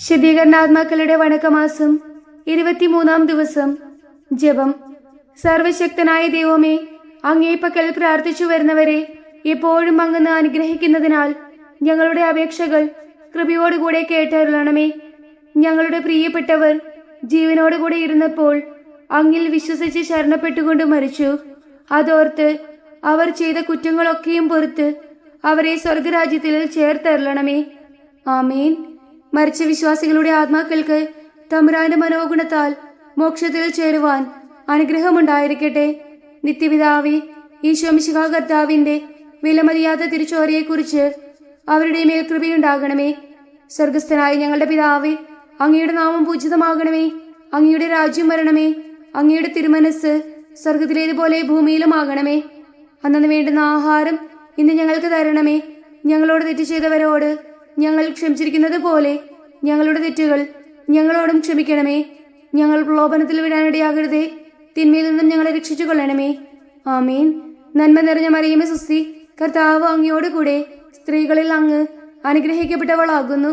ശുദ്ധീകരണാത്മാക്കളുടെ വണക്കമാസം 23-ാം ദിവസം. ജപം. സർവശക്തനായ ദൈവമേ, അങ്ങേ പക്കൽ പ്രാർത്ഥിച്ചു വരുന്നവരെ എപ്പോഴും അങ്ങ് അനുഗ്രഹിക്കുന്നതിനാൽ ഞങ്ങളുടെ അപേക്ഷകൾ കൃപയോടുകൂടെ കേട്ടരുളണമേ. ഞങ്ങളുടെ പ്രിയപ്പെട്ടവർ ജീവനോടുകൂടെ ഇരുന്നപ്പോൾ അങ്ങിൽ വിശ്വസിച്ച് ശരണപ്പെട്ടുകൊണ്ട് മരിച്ചു. അതോർത്ത് അവർ ചെയ്ത കുറ്റങ്ങളൊക്കെയും പൊറുത്ത് അവരെ സ്വർഗരാജ്യത്തിൽ ചേർത്തരുളണമേ. ആമേൻ. മരിച്ച വിശ്വാസികളുടെ ആത്മാക്കൾക്ക് തമ്പുരാന്റെ മനോഗുണത്താൽ മോക്ഷത്തിൽ ചേരുവാൻ അനുഗ്രഹമുണ്ടായിരിക്കട്ടെ. നിത്യപിതാവേ, ഈശോ മിശിഹാ കർത്താവിന്റെ വിലമതിയാത്ത തിരുച്ചോരയെക്കുറിച്ച് അവരുടെ മേൽ കൃപയുണ്ടാകണമേ. സ്വർഗസ്ഥനായ ഞങ്ങളുടെ പിതാവേ, അങ്ങയുടെ നാമം പൂജിതമാകണമേ. അങ്ങയുടെ രാജ്യം വരണമേ. അങ്ങയുടെ തിരുമനസ് സ്വർഗത്തിലേതുപോലെ ഭൂമിയിലുമാകണമേ. അന്നു വേണ്ടുന്ന ആഹാരം ഇന്ന് ഞങ്ങൾക്ക് തരണമേ. ഞങ്ങളോട് തെറ്റ് ചെയ്തവരോട് ഞങ്ങൾ ക്ഷമിച്ചിരിക്കുന്നത് പോലെ ഞങ്ങളുടെ തെറ്റുകൾ ഞങ്ങളോടും ക്ഷമിക്കണമേ. ഞങ്ങൾ പ്രലോഭനത്തിൽ വിടാനിടയാകരുതേ. തിന്മയിൽ നിന്നും ഞങ്ങളെ രക്ഷിച്ചു കൊള്ളണമേ. ആമീൻ. നന്മ നിറഞ്ഞ മറിയമേ സുസ്തി, കർത്താവ് അങ്ങയോട് കൂടെ സ്ത്രീകളിൽ അങ്ങ് അനുഗ്രഹിക്കപ്പെട്ടവളാകുന്നു.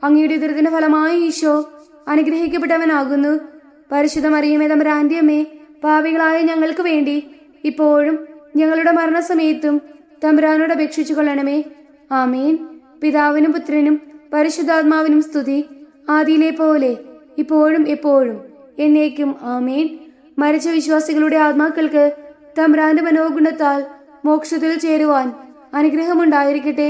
അങ്ങയുടെ ഉദരത്തിന്റെ ഫലമായി ഈശോ അനുഗ്രഹിക്കപ്പെട്ടവനാകുന്നു. പരിശുദ്ധ മറിയമേ തമ്പുരാന്റെ അമ്മേ, പാപികളായ ഞങ്ങൾക്ക് വേണ്ടി ഇപ്പോഴും ഞങ്ങളുടെ മരണസമയത്തും തമ്പുരാനോട് അപേക്ഷിച്ചു കൊള്ളണമേ. ആമീൻ. പിതാവിനും പുത്രനും പരിശുദ്ധാത്മാവിനും സ്തുതി, ആദിയിലെ പോലെ ഇപ്പോഴും എപ്പോഴും എന്നേക്കും. ആമേൻ. മരിച്ച വിശ്വാസികളുടെ ആത്മാക്കൾക്ക് തമ്പുരാന്റെ മനോഗുണത്താൽ മോക്ഷത്തിൽ ചേരുവാൻ അനുഗ്രഹമുണ്ടായിരിക്കട്ടെ.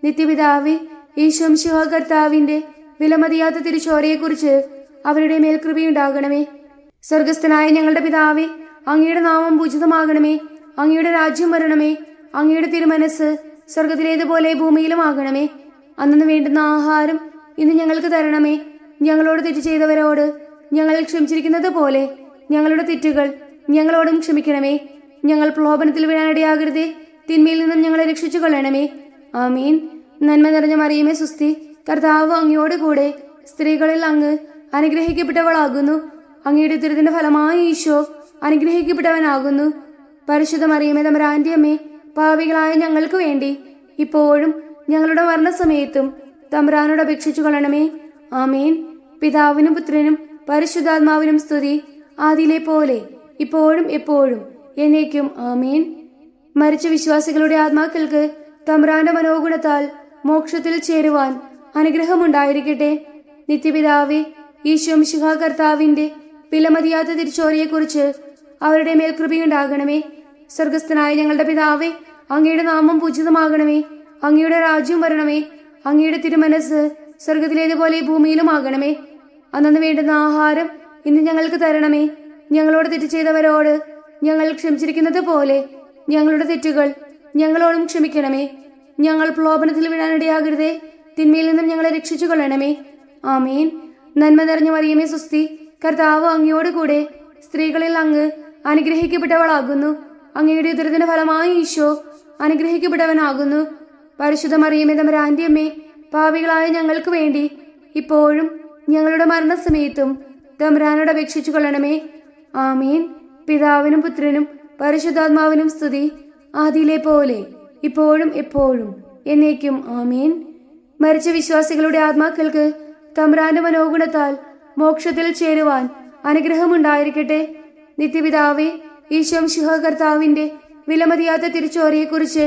നിത്യപിതാവേ, ഈശോ മിശിഹാ കർത്താവിന്റെ വിലമതിയാത്ത തിരുച്ചോരയെക്കുറിച്ച് അവരുടെ മേൽ കൃപയുണ്ടാകണമേ. സ്വർഗസ്ഥനായ ഞങ്ങളുടെ പിതാവേ, അങ്ങയുടെ നാമം പൂജിതമാകണമേ. അങ്ങയുടെ രാജ്യം വരണമേ. അങ്ങയുടെ തിരുമനസ് സ്വർഗത്തിലേതുപോലെ ഭൂമിയിലുമാകണമേ. അന്നു വേണ്ടുന്ന ആഹാരം ഇന്ന് ഞങ്ങൾക്ക് തരണമേ. ഞങ്ങളോട് തെറ്റ് ചെയ്തവരോട് ഞങ്ങൾ ക്ഷമിച്ചിരിക്കുന്നത് പോലെ ഞങ്ങളുടെ തെറ്റുകൾ ഞങ്ങളോടും ക്ഷമിക്കണമേ. ഞങ്ങൾ പ്രലോഭനത്തിൽ വീഴാനിടയാകരുതേ. തിന്മയിൽ നിന്നും ഞങ്ങളെ രക്ഷിച്ചു കൊള്ളണമേ. ആമീൻ. നന്മ നിറഞ്ഞ മറിയമേ സുസ്തി, കർത്താവ് അങ്ങയോട് കൂടെ സ്ത്രീകളിൽ അങ്ങ് അനുഗ്രഹിക്കപ്പെട്ടവളാകുന്നു. അങ്ങയുടെ ഉദരത്തിന്റെ ഫലമായി ഈശോ അനുഗ്രഹിക്കപ്പെട്ടവനാകുന്നു. പരിശുദ്ധ മറിയമേ തമ്പുരാന്റെ അമ്മേ, പാപികളായ ഞങ്ങൾക്ക് വേണ്ടി ഇപ്പോഴും ഞങ്ങളുടെ മരണസമയത്തും തമ്പുരാനോട് അപേക്ഷിച്ചു കൊള്ളണമേ. ആമേൻ. പിതാവിനും പുത്രനും പരിശുദ്ധാത്മാവിനും സ്തുതി, ആദിയിലെ പോലെ ഇപ്പോഴും എപ്പോഴും എന്നേക്കും. ആമേൻ. മരിച്ച വിശ്വാസികളുടെ ആത്മാക്കൾക്ക് തമ്പുരാന്റെ മനോഗുണത്താൽ മോക്ഷത്തിൽ ചേരുവാൻ അനുഗ്രഹമുണ്ടായിരിക്കട്ടെ. നിത്യപിതാവേ, ഈശോ മിശിഹാ കർത്താവിന്റെ വിലമതിയാത്ത തിരുച്ചോരയെക്കുറിച്ച് അവരുടെ മേൽ കൃപയുണ്ടാകണമേ. സ്വർഗസ്ഥനായ ഞങ്ങളുടെ പിതാവേ, അങ്ങയുടെ നാമം പൂജിതമാകണമേ. അങ്ങയുടെ രാജ്യം വരണമേ. അങ്ങയുടെ തിരുമനസ് സ്വർഗത്തിലേതുപോലെ ഭൂമിയിലുമാകണമേ. അന്നു വേണ്ടുന്ന ആഹാരം ഇന്ന് ഞങ്ങൾക്ക് തരണമേ. ഞങ്ങളോട് തെറ്റ് ചെയ്തവരോട് ഞങ്ങൾ ക്ഷമിച്ചിരിക്കുന്നത് പോലെ ഞങ്ങളുടെ തെറ്റുകൾ ഞങ്ങളോടും ക്ഷമിക്കണമേ. ഞങ്ങൾ പ്രലോഭനത്തിൽ വീഴാനിടയാകരുതേ. തിന്മയിൽ നിന്നും ഞങ്ങളെ രക്ഷിച്ചു കൊള്ളണമേ. ആമീൻ. നന്മ നിറഞ്ഞ മറിയമേ സുസ്തി, കർത്താവ് അങ്ങയോട് കൂടെ സ്ത്രീകളിൽ അങ്ങ് അനുഗ്രഹിക്കപ്പെട്ടവളാകുന്നു. അങ്ങയുടെ ഉദരത്തിന്റെ ഫലമായി ഈശോ അനുഗ്രഹിക്കപ്പെട്ടവനാകുന്നു. പരിശുദ്ധ മറിയമേ തമ്പുരാന്റെ അമ്മേ, പാപികളായ ഞങ്ങൾക്ക് വേണ്ടി ഇപ്പോഴും ഞങ്ങളുടെ മരണസമയത്തും തമ്പുരാനോട് അപേക്ഷിച്ചു കൊള്ളണമേ. ആമീൻ. പിതാവിനും പുത്രനും പരിശുദ്ധാത്മാവിനും സ്തുതി, ആദിയിലെ പോലെ ഇപ്പോഴും എപ്പോഴും എന്നേക്കും. ആമീൻ. മരിച്ച വിശ്വാസികളുടെ ആത്മാക്കൾക്ക് തമ്പുരാന്റെ മനോഗുണത്താൽ മോക്ഷത്തിൽ ചേരുവാൻ അനുഗ്രഹമുണ്ടായിരിക്കട്ടെ. നിത്യപിതാവേ, ഈശോ മിശിഹാ കർത്താവിന്റെ വിലമതിയാത്ത തിരുച്ചോരയെക്കുറിച്ച്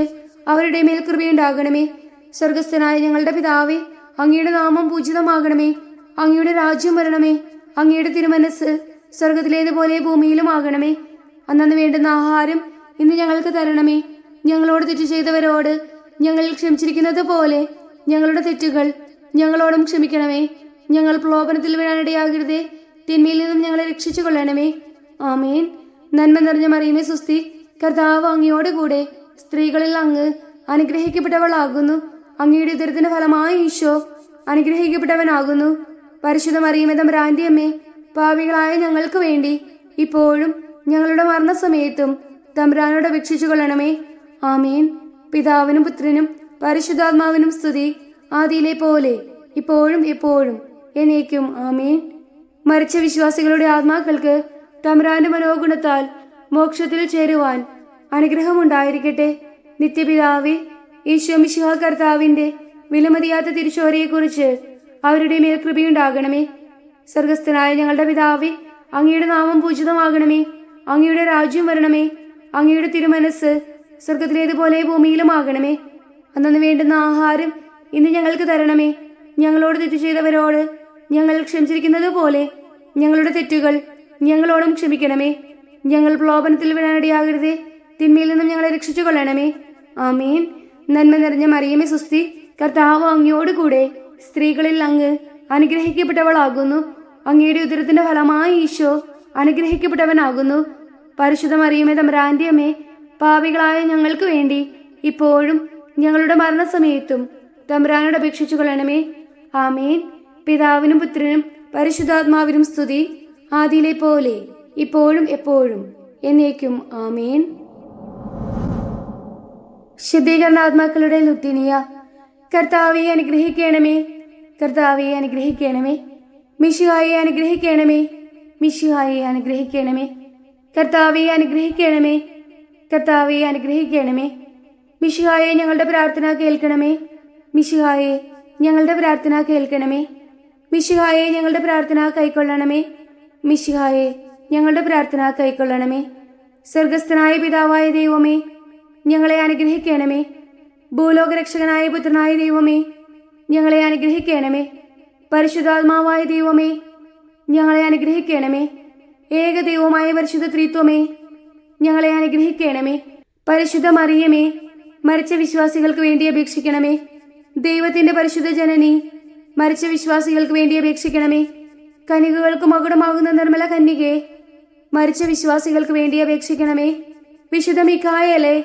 അവരുടെ മേൽ കൃപയുണ്ടാകണമേ. സ്വർഗസ്ഥനായ ഞങ്ങളുടെ പിതാവേ, അങ്ങയുടെ നാമം പൂജിതമാകണമേ. അങ്ങയുടെ രാജ്യം വരണമേ. അങ്ങയുടെ തിരുമനസ് സ്വർഗത്തിലേതുപോലെ ഭൂമിയിലുമാകണമേ. അന്നു വേണ്ടുന്ന ആഹാരം ഇന്ന് ഞങ്ങൾക്ക് തരണമേ. ഞങ്ങളോട് തെറ്റ് ചെയ്തവരോട് ഞങ്ങൾ ക്ഷമിച്ചിരിക്കുന്നത് പോലെ ഞങ്ങളുടെ തെറ്റുകൾ ഞങ്ങളോടും ക്ഷമിക്കണമേ. ഞങ്ങൾ പ്രലോഭനത്തിൽ വീഴാനിടയാകരുതേ. തിന്മയിൽ നിന്നും ഞങ്ങളെ രക്ഷിച്ചു കൊള്ളണമേ. ആമേൻ. നന്മ നിറഞ്ഞ മറിയമേ സുസ്തി, കർത്താവ് അങ്ങയോട് കൂടെ സ്ത്രീകളിൽ അങ്ങ് അനുഗ്രഹിക്കപ്പെട്ടവളാകുന്നു. അങ്ങയുടെ ഉദരത്തിന്റെ ഫലമായി ഈശോ അനുഗ്രഹിക്കപ്പെട്ടവനാകുന്നു. പരിശുദ്ധ മറിയമേ തമ്പുരാന്റെ അമ്മേ, പാപികളായ ഞങ്ങൾക്ക് വേണ്ടി ഇപ്പോഴും ഞങ്ങളുടെ മരണസമയത്തും തമ്പുരാനോട് അപേക്ഷിച്ചു കൊള്ളണമേ. ആമീൻ. പിതാവിനും പുത്രനും പരിശുദ്ധാത്മാവിനും സ്തുതി, ആദിയിലെ പോലെ ഇപ്പോഴും എപ്പോഴും എന്നേക്കും. ആമീൻ. മരിച്ച വിശ്വാസികളുടെ ആത്മാക്കൾക്ക് തമ്പുരാന്റെ മനോഗുണത്താൽ മോക്ഷത്തിൽ ചേരുവാൻ അനുഗ്രഹമുണ്ടായിരിക്കട്ടെ. നിത്യപിതാവേ, ഈശോ മിശിഹാ കർത്താവിന്റെ വിലമതിയാത്ത തിരുച്ചോരയെക്കുറിച്ച് അവരുടെ മേൽ കൃപയുണ്ടാകണമേ. സ്വർഗസ്ഥനായ ഞങ്ങളുടെ പിതാവേ, അങ്ങയുടെ നാമം പൂജിതമാകണമേ. അങ്ങയുടെ രാജ്യം വരണമേ. അങ്ങയുടെ തിരുമനസ് സ്വർഗത്തിലേതുപോലെ ഭൂമിയിലുമാകണമേ. അന്നു വേണ്ടുന്ന ആഹാരം ഇന്ന് ഞങ്ങൾക്ക് തരണമേ. ഞങ്ങളോട് തെറ്റ് ചെയ്തവരോട് ഞങ്ങൾ ക്ഷമിച്ചിരിക്കുന്നത് പോലെ ഞങ്ങളുടെ തെറ്റുകൾ ഞങ്ങളോടും ക്ഷമിക്കണമേ. ഞങ്ങൾ പ്രലോഭനത്തിൽ വീഴാനിടയാകരുതേ, തിന്മയിൽ നിന്നും ഞങ്ങളെ രക്ഷിച്ചു കൊള്ളണമേ. ആമീൻ. നന്മ നിറഞ്ഞ മറിയമേ സുസ്തി, കർത്താവ് അങ്ങയോടുകൂടെ സ്ത്രീകളിൽ അങ്ങ് അനുഗ്രഹിക്കപ്പെട്ടവളാകുന്നു. അങ്ങയുടെ ഉദരത്തിന്റെ ഫലമായി ഈശോ അനുഗ്രഹിക്കപ്പെട്ടവനാകുന്നു. പരിശുദ്ധ മറിയമേ തമ്പുരാന്റെ അമ്മേ, പാപികളായ ഞങ്ങൾക്ക് വേണ്ടി ഇപ്പോഴും ഞങ്ങളുടെ മരണസമയത്തും തമ്പുരാനോട് അപേക്ഷിച്ചു കൊള്ളണമേ. ആമീൻ. പിതാവിനും പുത്രനും പരിശുദ്ധാത്മാവിനും സ്തുതി, ആദിയിലെ പോലെ ഇപ്പോഴും എപ്പോഴും എന്നേക്കും. ആമീൻ. ശുദ്ധീകരണാത്മാക്കളുടെ ലുത്തിനിയ. കർത്താവെ അനുഗ്രഹിക്കണമേ. കർത്താവെ അനുഗ്രഹിക്കണമേ. മിശിഹായെ അനുഗ്രഹിക്കണമേ. മിശിഹായെ അനുഗ്രഹിക്കണമേ. കർത്താവെ അനുഗ്രഹിക്കണമേ. കർത്താവെ അനുഗ്രഹിക്കണമേ. മിശിഹായെ ഞങ്ങളുടെ പ്രാർത്ഥന കേൾക്കണമേ. മിശിഹായെ ഞങ്ങളുടെ പ്രാർത്ഥന കേൾക്കണമേ. മിശിഹായെ ഞങ്ങളുടെ പ്രാർത്ഥന കൈക്കൊള്ളണമേ. മിശിഹായെ ഞങ്ങളുടെ പ്രാർത്ഥന കൈക്കൊള്ളണമേ. സ്വർഗസ്ഥനായ പിതാവായ ദൈവമേ, ഞങ്ങളെ അനുഗ്രഹിക്കണമേ. ഭൂലോകരക്ഷകനായ പുത്രനായ ദൈവമേ, ഞങ്ങളെ അനുഗ്രഹിക്കണമേ. പരിശുദ്ധാത്മാവായ ദൈവമേ, ഞങ്ങളെ അനുഗ്രഹിക്കണമേ. ഏകദൈവമായ പരിശുദ്ധ ത്രിത്വമേ, ഞങ്ങളെ അനുഗ്രഹിക്കണമേ. പരിശുദ്ധ മറിയമേ, മരിച്ച വിശ്വാസികൾക്ക് വേണ്ടി അപേക്ഷിക്കണമേ. ദൈവത്തിന്റെ പരിശുദ്ധ ജനനി, മരിച്ച വിശ്വാസികൾക്ക് വേണ്ടി അപേക്ഷിക്കണമേ. കനികകൾക്ക് മകുടമാകുന്ന നിർമ്മല കന്യകെ, മരിച്ച വിശ്വാസികൾക്ക് വേണ്ടി അപേക്ഷിക്കണമേ. വിശുദ്ധ മിഖായേലേ,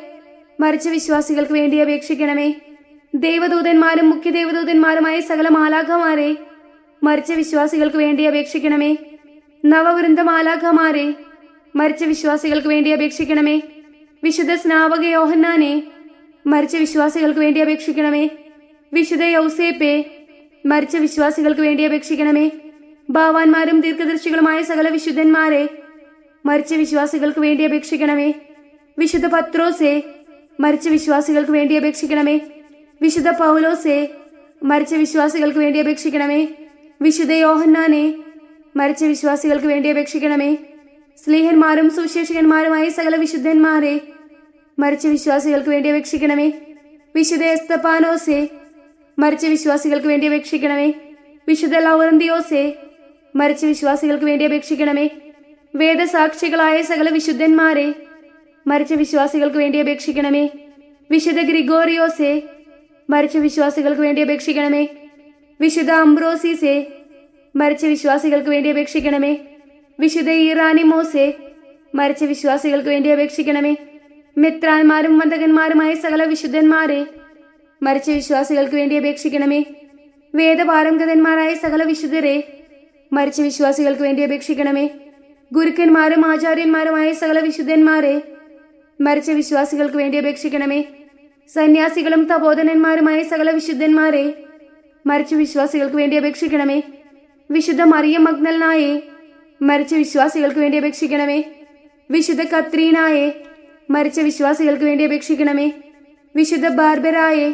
മരിച്ച വിശ്വാസികൾക്ക് വേണ്ടി അപേക്ഷിക്കണമേ. ദൈവദൂതന്മാരും മുഖ്യ ദേവദൂതന്മാരുമായ സകല മാലാഖമാരെ, മരിച്ച വിശ്വാസികൾക്ക് വേണ്ടി അപേക്ഷിക്കണമേ. നവവൃന്ദ മാലാഖമാരെ, മരിച്ച വിശ്വാസികൾക്ക് വേണ്ടി അപേക്ഷിക്കണമേ. വിശുദ്ധ സ്നാപക യോഹന്നാനെ, മരിച്ച വിശ്വാസികൾക്ക് വേണ്ടി അപേക്ഷിക്കണമേ. വിശുദ്ധ യൗസേപ്പെ, മരിച്ച വിശ്വാസികൾക്ക് വേണ്ടി അപേക്ഷിക്കണമേ. ഭാവാന്മാരും ദീർഘദർശികളുമായ സകല വിശുദ്ധന്മാരെ, മരിച്ച വിശ്വാസികൾക്ക് വേണ്ടി അപേക്ഷിക്കണമേ. വിശുദ്ധ പത്രോസെ, മരിച്ച വിശ്വാസികൾക്ക് വേണ്ടി അപേക്ഷിക്കണമേ. വിശുദ്ധ പൗലോസെ, മരിച്ച വിശ്വാസികൾക്ക് വേണ്ടി അപേക്ഷിക്കണമേ. വിശുദ്ധ യോഹന്നാനെ, മരിച്ച വിശ്വാസികൾക്ക് വേണ്ടി അപേക്ഷിക്കണമേ. സ്ലീഹന്മാരും സുവിശേഷകന്മാരുമായ സകല വിശുദ്ധന്മാരെ, മരിച്ച വിശ്വാസികൾക്ക് വേണ്ടി അപേക്ഷിക്കണമേ. വിശുദ്ധ എസ്തപാനോസെ, മരിച്ച വിശ്വാസികൾക്ക് വേണ്ടി അപേക്ഷിക്കണമേ. വിശുദ്ധ ലൗറന്തിയോസെ, മരിച്ച വിശ്വാസികൾക്ക് വേണ്ടി അപേക്ഷിക്കണമേ. വേദസാക്ഷികളായ സകല വിശുദ്ധന്മാരെ, മരിച്ച വിശ്വാസികൾക്ക് വേണ്ടി അപേക്ഷിക്കണമേ. വിശുദ്ധ ഗ്രിഗോറിയോസെ, മരിച്ച വിശ്വാസികൾക്ക് വേണ്ടി അപേക്ഷിക്കണമേ. വിശുദ്ധ അംബ്രോസീസെ, മരിച്ച വിശ്വാസികൾക്ക് വേണ്ടി അപേക്ഷിക്കണമേ. വിശുദ്ധ ഇറാനിമോസെ, മരിച്ച വിശ്വാസികൾക്ക് വേണ്ടി അപേക്ഷിക്കണമേ. മെത്രാന്മാരും വന്ദകന്മാരുമായ സകല വിശുദ്ധന്മാരെ, മരിച്ച വിശ്വാസികൾക്ക് വേണ്ടി അപേക്ഷിക്കണമേ. വേദപാരംഗതന്മാരായ സകല വിശുദ്ധരെ, മരിച്ച വിശ്വാസികൾക്ക് വേണ്ടി അപേക്ഷിക്കണമേ. ഗുരുക്കന്മാരും ആചാര്യന്മാരുമായ സകല വിശുദ്ധന്മാരെ, മരിച്ച വിശ്വാസികൾക്ക് വേണ്ടി അപേക്ഷിക്കണമേ. സന്യാസികളും തപോധനന്മാരുമായ സകല വിശുദ്ധന്മാരെ, മരിച്ച വിശ്വാസികൾക്ക് വേണ്ടി അപേക്ഷിക്കണമേ. വിശുദ്ധ മറിയം മഗ്ദലനായെ, മരിച്ച വിശ്വാസികൾക്ക് വേണ്ടി അപേക്ഷിക്കണമേ. വിശുദ്ധ കത്രീനായെ, മരിച്ച വിശ്വാസികൾക്ക് വേണ്ടി അപേക്ഷിക്കണമേ. വിശുദ്ധ ബാർബരായെ,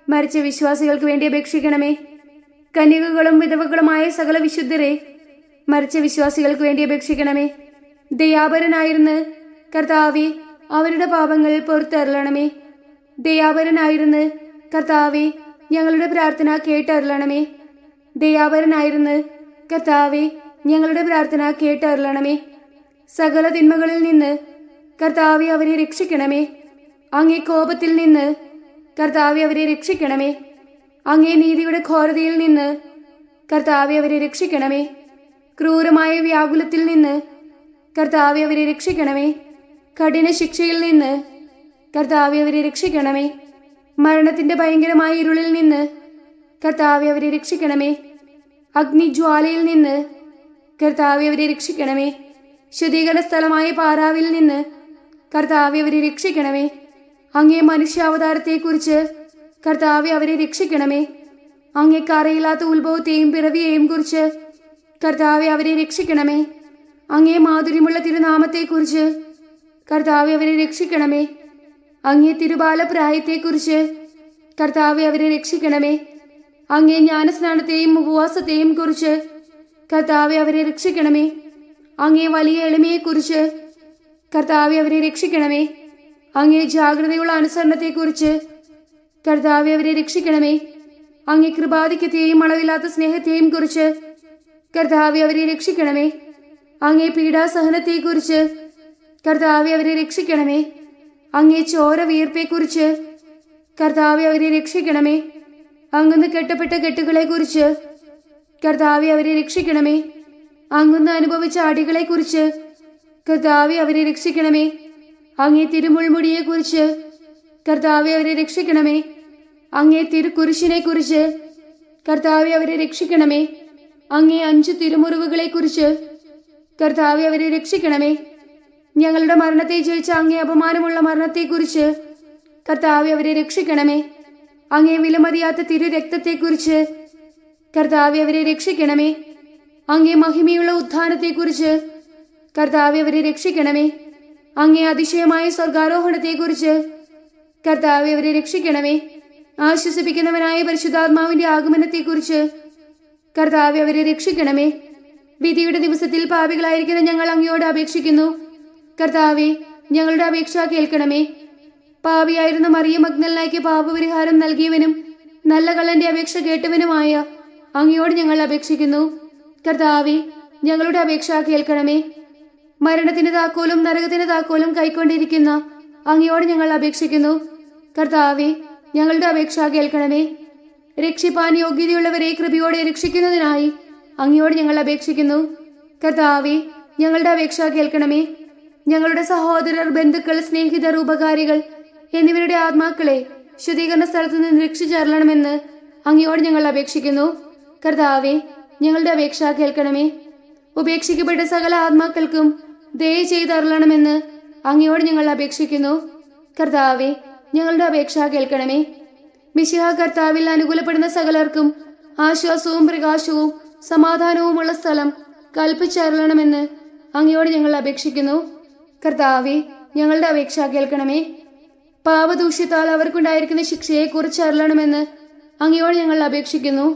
മരിച്ച വിശ്വാസികൾക്ക് വേണ്ടി അപേക്ഷിക്കണമേ. കന്യകകളും വിധവകളുമായ സകല വിശുദ്ധരെ, മരിച്ച വിശ്വാസികൾക്ക് വേണ്ടി അപേക്ഷിക്കണമേ. ദയാപരനായിരുന്ന് കർത്താവെ അവരുടെ പാപങ്ങൾ പുറത്തരളണമേ. ദയാപരനായിരുന്ന് കർത്താവെ ഞങ്ങളുടെ പ്രാർത്ഥന കേട്ടരുളണമേ. ദയാപരനായിരുന്ന് കർത്താവെ ഞങ്ങളുടെ പ്രാർത്ഥന കേട്ടരുളണമേ. സകല തിന്മകളിൽ നിന്ന് കർത്താവെ അവരെ രക്ഷിക്കണമേ. അങ്ങേ കോപത്തിൽ നിന്ന് കർത്താവെ അവരെ രക്ഷിക്കണമേ. അങ്ങേ നീതിയുടെ ഘോരതയിൽ നിന്ന് കർത്താവെ അവരെ രക്ഷിക്കണമേ. ക്രൂരമായ വ്യാകുലത്തിൽ നിന്ന് കർത്താവെ അവരെ രക്ഷിക്കണമേ. കഠിന ശിക്ഷയിൽ നിന്ന് കർത്താവെ അവരെ രക്ഷിക്കണമേ. മരണത്തിന്റെ ഭയങ്കരമായ ഇരുളിൽ നിന്ന് കർത്താവെ അവരെ രക്ഷിക്കണമേ. അഗ്നിജ്വാലയിൽ നിന്ന് കർത്താവെ അവരെ രക്ഷിക്കണമേ. ശുദ്ധീകരണ സ്ഥലമായ പാറാവിൽ നിന്ന് കർത്താവെ അവരെ രക്ഷിക്കണമേ. അങ്ങേ മനുഷ്യാവതാരത്തെക്കുറിച്ച് കർത്താവെ അവരെ രക്ഷിക്കണമേ. അങ്ങേ കറയില്ലാത്ത ഉത്ഭവത്തെയും പിറവിയെയും കുറിച്ച് കർത്താവെ അവരെ രക്ഷിക്കണമേ. അങ്ങേ മാധുര്യമുള്ള തിരുനാമത്തെക്കുറിച്ച് കർത്താവെ അവരെ രക്ഷിക്കണമേ. അങ്ങേ തിരുബാലപ്രായത്തെക്കുറിച്ച് കർത്താവെ അവരെ രക്ഷിക്കണമേ. അങ്ങേ ജ്ഞാനസ്നാനത്തെയും ഉപവാസത്തെയും കുറിച്ച് കർത്താവെ അവരെ രക്ഷിക്കണമേ. അങ്ങേ വലിയ എളിമയെക്കുറിച്ച് കർത്താവെ അവരെ രക്ഷിക്കണമേ. അങ്ങേ ജാഗ്രതയുള്ള അനുസരണത്തെക്കുറിച്ച് കർത്താവെ അവരെ രക്ഷിക്കണമേ. അങ്ങേ കൃപാധിക്യത്തെയും അളവില്ലാത്ത സ്നേഹത്തെയും കുറിച്ച് കർത്താവെ അവരെ രക്ഷിക്കണമേ. അങ്ങേ പീഡാസഹനത്തെക്കുറിച്ച് കർത്താവെ അവരെ രക്ഷിക്കണമേ. അങ്ങേ ചോര വിയർപ്പെക്കുറിച്ച് കർത്താവെ അവരെ രക്ഷിക്കണമേ. അങ്ങുന്ന് കെട്ടപ്പെട്ട കെട്ടുകളെക്കുറിച്ച് കർത്താവെ അവരെ രക്ഷിക്കണമേ. അങ്ങുന്ന് അനുഭവിച്ച അടികളെക്കുറിച്ച് കർത്താവെ അവരെ രക്ഷിക്കണമേ. അങ്ങേ തിരുമുൾമുടിയെക്കുറിച്ച് കർത്താവെ അവരെ രക്ഷിക്കണമേ. അങ്ങേ തിരുക്കുരിശിനെ കുറിച്ച് കർത്താവെ അവരെ രക്ഷിക്കണമേ. അങ്ങേ 5 തിരുമുറിവുകളെക്കുറിച്ച് കർത്താവെ അവരെ രക്ഷിക്കണമേ. ഞങ്ങളുടെ മരണത്തെ ജയിച്ച അങ്ങേ അപമാനമുള്ള മരണത്തെക്കുറിച്ച് കർത്താവെ അവരെ രക്ഷിക്കണമേ. അങ്ങേ വിലമതിയാത്ത തിരു രക്തത്തെക്കുറിച്ച് കർത്താവെ അവരെ രക്ഷിക്കണമേ. അങ്ങേ മഹിമയുള്ള ഉത്ഥാനത്തെക്കുറിച്ച് കർത്താവെ അവരെ രക്ഷിക്കണമേ. അങ്ങേ അതിശയമായ സ്വർഗാരോഹണത്തെക്കുറിച്ച് കർത്താവെ അവരെ രക്ഷിക്കണമേ. ആശ്വസിപ്പിക്കുന്നവനായ പരിശുദ്ധാത്മാവിന്റെ ആഗമനത്തെക്കുറിച്ച് കർത്താവെ അവരെ രക്ഷിക്കണമേ. വിധിയുടെ ദിവസത്തിൽ പാപികളായിരിക്കുന്ന ഞങ്ങൾ അങ്ങയോട് അപേക്ഷിക്കുന്നു. കർത്താവെ, ഞങ്ങളുടെ അപേക്ഷ കേൾക്കണമേ. പാപിയായിരുന്ന മറിയ മഗ്ദലനായ്ക്ക് പാപപരിഹാരം നൽകിയവനും നല്ല കള്ളന്റെ അപേക്ഷ കേട്ടവനുമായ അങ്ങയോട് ഞങ്ങൾ അപേക്ഷിക്കുന്നു. കർത്താവെ, ഞങ്ങളുടെ അപേക്ഷ കേൾക്കണമേ. മരണത്തിന് താക്കോലും നരകത്തിന് താക്കോലും കൈക്കൊണ്ടിരിക്കുന്ന അങ്ങയോട് ഞങ്ങൾ അപേക്ഷിക്കുന്നു. കർത്താവെ, ഞങ്ങളുടെ അപേക്ഷ കേൾക്കണമേ. രക്ഷിപ്പാൻ യോഗ്യതയുള്ളവരെ കൃപയോടെ രക്ഷിക്കുന്നതിനായി അങ്ങയോട് ഞങ്ങൾ അപേക്ഷിക്കുന്നു. കർത്താവെ, ഞങ്ങളുടെ അപേക്ഷ കേൾക്കണമേ. ഞങ്ങളുടെ സഹോദരർ, ബന്ധുക്കൾ, സ്നേഹിതർ, ഉപകാരികൾ എന്നിവരുടെ ആത്മാക്കളെ ശുദ്ധീകരണ സ്ഥലത്ത് നിന്ന് രക്ഷിച്ചേർലണമെന്ന് അങ്ങയോട് ഞങ്ങൾ അപേക്ഷിക്കുന്നു. കർത്താവെ, ഞങ്ങളുടെ അപേക്ഷ കേൾക്കണമേ. ഉപേക്ഷിക്കപ്പെട്ട സകല ആത്മാക്കൾക്കും ദയ ചെയ്തരളണമെന്ന് അങ്ങയോട് ഞങ്ങൾ അപേക്ഷിക്കുന്നു. കർത്താവെ, ഞങ്ങളുടെ അപേക്ഷ കേൾക്കണമേ. മിശിഹ കർത്താവിൽ അനുകൂലപ്പെടുന്ന സകലർക്കും ആശ്വാസവും പ്രകാശവും സമാധാനവുമുള്ള സ്ഥലം കൽപ്പിച്ചരളണമെന്ന് അങ്ങയോട് ഞങ്ങൾ അപേക്ഷിക്കുന്നു. കർത്താവെ, ഞങ്ങളുടെ അപേക്ഷ കേൾക്കണമേ. പാപദൂഷ്യത്താൽ അവർക്കുണ്ടായിരിക്കുന്ന ശിക്ഷയെ കുറിച്ചരളണമെന്ന് അങ്ങയോട് ഞങ്ങൾ അപേക്ഷിക്കുന്നു.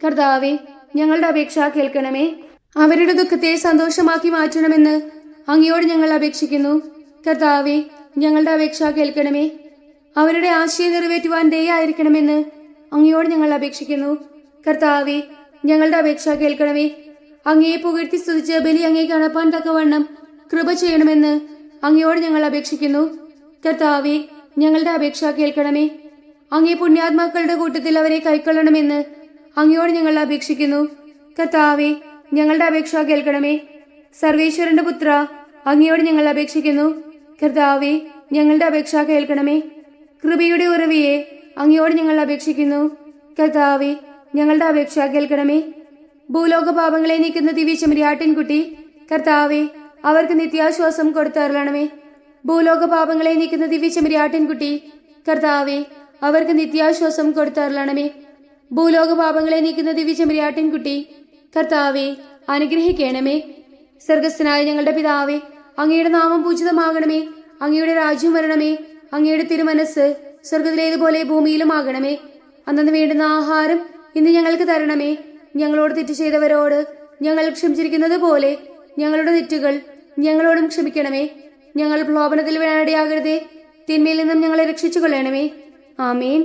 കർത്താവെ, ഞങ്ങളുടെ അപേക്ഷ കേൾക്കണമേ. അവരുടെ ദുഃഖത്തെ സന്തോഷമാക്കി മാറ്റണമെന്ന് അങ്ങയോട് ഞങ്ങൾ അപേക്ഷിക്കുന്നു. കർത്താവെ, ഞങ്ങളുടെ അപേക്ഷ കേൾക്കണമേ. അവരുടെ ആശയം നിറവേറ്റുവാൻ ദയായിരിക്കണമെന്ന് അങ്ങയോട് ഞങ്ങൾ അപേക്ഷിക്കുന്നു. കർത്താവെ, ഞങ്ങളുടെ അപേക്ഷ കേൾക്കണമേ. അങ്ങയെ പുകഴ്ത്തി സ്തുതിച്ച് ബലി അങ്ങേ കണപ്പാൻ തക്കവണ്ണം കൃപ ചെയ്യണമെന്ന് അങ്ങയോട് ഞങ്ങൾ അപേക്ഷിക്കുന്നു. കർത്താവെ, ഞങ്ങളുടെ അപേക്ഷ കേൾക്കണമേ. അങ്ങേ പുണ്യാത്മാക്കളുടെ കൂട്ടത്തിൽ അവരെ കൈക്കൊള്ളണമെന്ന് അങ്ങയോട് ഞങ്ങൾ അപേക്ഷിക്കുന്നു. കർത്താവെ, ഞങ്ങളുടെ അപേക്ഷ കേൾക്കണമേ. സർവേശ്വരന്റെ പുത്ര, അങ്ങയോട് ഞങ്ങൾ അപേക്ഷിക്കുന്നു. കർത്താവെ, ഞങ്ങളുടെ അപേക്ഷ കേൾക്കണമേ. കൃപയുടെ ഉറവിയെ, അങ്ങയോട് ഞങ്ങൾ അപേക്ഷിക്കുന്നു. കർത്താവെ, ഞങ്ങളുടെ അപേക്ഷ കേൾക്കണമേ. ഭൂലോക പാപങ്ങളെ നീക്കുന്ന ദിവ്യചെമ്മരിയാട്ടിൻകുട്ടി, കർത്താവെ, അവർക്ക് നിത്യാശ്വാസം കൊടുത്തരളണമേ. ഭൂലോക പാപങ്ങളെ നീക്കുന്ന ദിവ്യചെമ്മരിയാട്ടിൻകുട്ടി, കർത്താവെ, അവർക്ക് നിത്യാശ്വാസം കൊടുത്തരളണമേ. ഭൂലോക പാപങ്ങളെ നീക്കുന്ന ദിവ്യചെമ്മരിയാട്ടിൻകുട്ടി, കർത്താവെ, അനുഗ്രഹിക്കണമേ. സ്വർഗസ്ഥനായ ഞങ്ങളുടെ പിതാവേ, അങ്ങയുടെ നാമം പൂജിതമാകണമേ. അങ്ങയുടെ രാജ്യം വരണമേ. അങ്ങയുടെ തിരുമനസ് സ്വർഗത്തിലേതുപോലെ ഭൂമിയിലും ആകണമേ. അന്നു വേണ്ടുന്ന ആഹാരം ഇന്ന് ഞങ്ങൾക്ക് തരണമേ. ഞങ്ങളോട് തെറ്റ് ചെയ്തവരോട് ഞങ്ങൾ ക്ഷമിച്ചിരിക്കുന്നത് പോലെ ഞങ്ങളുടെ തെറ്റുകൾ ഞങ്ങളോടും ക്ഷമിക്കണമേ. ഞങ്ങൾ പ്രലോഭനത്തിൽ വീഴാനിടയാകരുതേ. തിന്മയിൽ നിന്നും ഞങ്ങളെ രക്ഷിച്ചു കൊള്ളണമേ. ആമേൻ.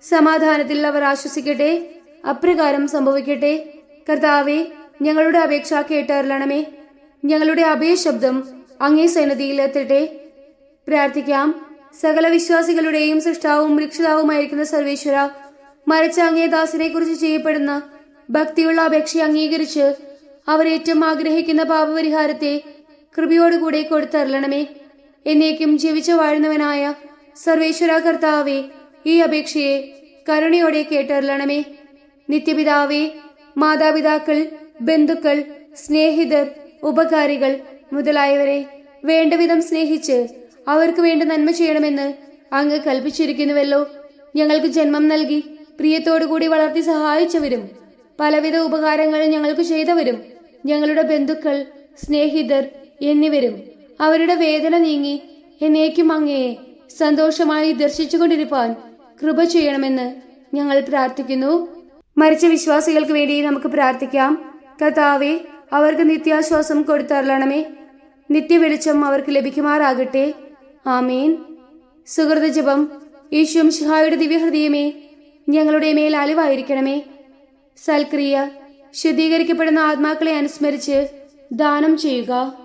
സമാധാനത്തിൽ അവർ ആശ്വസിക്കട്ടെ. അപ്രകാരം സംഭവിക്കട്ടെ. കർത്താവെ, ഞങ്ങളുടെ അപേക്ഷ കേട്ടരുളണമേ. ഞങ്ങളുടെ അഭയശബ്ദം അങ്ങേ സന്നിധിയിൽ എത്തട്ടെ. പ്രാർത്ഥിക്കാം. സകല വിശ്വാസികളുടെയും സൃഷ്ടാവും രക്ഷിതാവുമായിരിക്കുന്ന സർവേശ്വര, മരിച്ച അങ്ങേ ദാസനെ കുറിച്ച് ചെയ്യപ്പെടുന്ന ഭക്തിയുള്ള അപേക്ഷ അംഗീകരിച്ച് അവരേറ്റവും ആഗ്രഹിക്കുന്ന പാപപരിഹാരത്തെ കൃപയോടുകൂടെ കൊടുത്തരളണമേ. എന്നേക്കും ജീവിച്ചു വാഴുന്നവനായ സർവേശ്വര കർത്താവെ, ഈ അപേക്ഷയെ കരുണയോടെ കേട്ടരളണമേ. നിത്യപിതാവേ, മാതാപിതാക്കൾ, ബന്ധുക്കൾ, സ്നേഹിതർ, ഉപകാരികൾ മുതലായവരെ വേണ്ടവിധം സ്നേഹിച്ച് അവർക്ക് വേണ്ടി നന്മ ചെയ്യണമെന്ന് അങ്ങ് കൽപ്പിച്ചിരിക്കുന്നുവല്ലോ. ഞങ്ങൾക്ക് ജന്മം നൽകി പ്രിയത്തോടുകൂടി വളർത്തി സഹായിച്ചവരും പലവിധ ഉപകാരങ്ങൾ ഞങ്ങൾക്ക് ചെയ്തവരും ഞങ്ങളുടെ ബന്ധുക്കൾ, സ്നേഹിതർ എന്നിവരും അവരുടെ വേദന നീങ്ങി എന്നേക്കും അങ്ങയെ സന്തോഷമായി ദർശിച്ചുകൊണ്ടിരിപ്പാൻ കൃപ ചെയ്യണമെന്ന് ഞങ്ങൾ പ്രാർത്ഥിക്കുന്നു. മരിച്ച വിശ്വാസികൾക്ക് വേണ്ടി നമുക്ക് പ്രാർത്ഥിക്കാം. കർത്താവെ, അവർക്ക് നിത്യാശ്വാസം കൊടുത്തരളണമേ. നിത്യവെളിച്ചം അവർക്ക് ലഭിക്കുമാറാകട്ടെ. ആമേൻ. സുഹൃത ജപം. യേശു മിശിഹായുടെ ദിവ്യഹൃദയമേ, ഞങ്ങളുടെ മേൽ അലിവായിരിക്കണമേ. സൽക്രിയ. ശുദ്ധീകരിക്കപ്പെടുന്ന ആത്മാക്കളെ അനുസ്മരിച്ച് ദാനം ചെയ്യുക.